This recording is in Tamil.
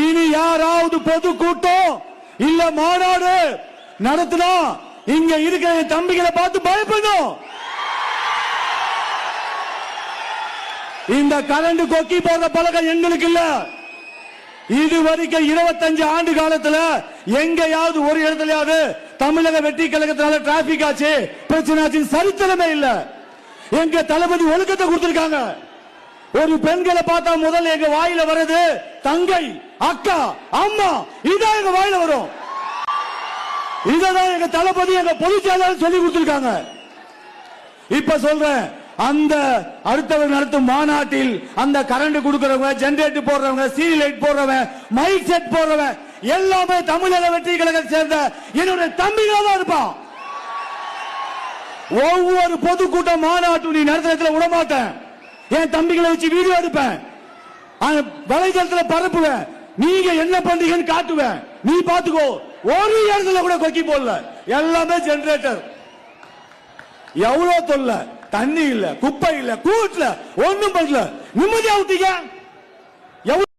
இனி யாராவது பொதுக்கூட்டம் இல்ல மாநாடு நடத்தினா இங்க இருக்கிற தம்பிகளை பார்த்து பயப்படணும். இந்த கரண்ட் கொக்கி போடுற பழக்கம் எங்களுக்கு இல்ல. இதுவரைக்கும் 25 ஆண்டு காலத்துல எங்கயாவது ஒரு இடத்துலயாவது தமிழக வெற்றி கழகத்தினால டிராபிக் ஆச்சு, பிரச்சனை ஆச்சு சரித்திரமே இல்ல. எங்க தளபதி ஒழுக்கத்தை கொடுத்திருக்காங்க. ஒரு பெண்களை பார்த்தா முதல்ல எங்க வாயில வர்றது தங்கை, அக்கா, அம்மா, இதான் எங்க வாயில வரும். இததான் எங்க தளபதி எங்க பொதுச் செயலாளர் சொல்லி கொடுத்திருக்காங்க. இப்ப சொல்றேன், அந்த அடுத்தவர் நடத்தும் மாநாட்டில் அந்த கரண்ட் கொடுக்கிறவங்க, ஜெனரேட்டர் போடுறவங்க, சீரியல் லைட் போடுறவங்க, மைக் செட் போடுறவங்க எல்லாமே தமிழக வெற்றி கழகத்தை சேர்ந்த என்னுடைய தம்பிகளா தான் இருப்பான். ஒவ்வொரு பொதுக்கூட்டம் மாநாட்டு நீ நடத்துறதுல விடமாட்டேன். என் தம்பிகளை வச்சு வீடியோ எடுப்பேன், வலைதளத்தில் பரப்புவேன். நீங்க என்ன பண்றீங்கன்னு காட்டுவேன், நீ பாத்துக்கோ. ஒரு இடத்துல கூட கொக்கி போடல, எல்லாமே ஜெனரேட்டர். எவ்வளவு தொல்ல, தண்ணி இல்ல, குப்பை இல்ல, கூட்டல, ஒண்ணும் பண்ணல, நிம்மதியா விட்டீங்க.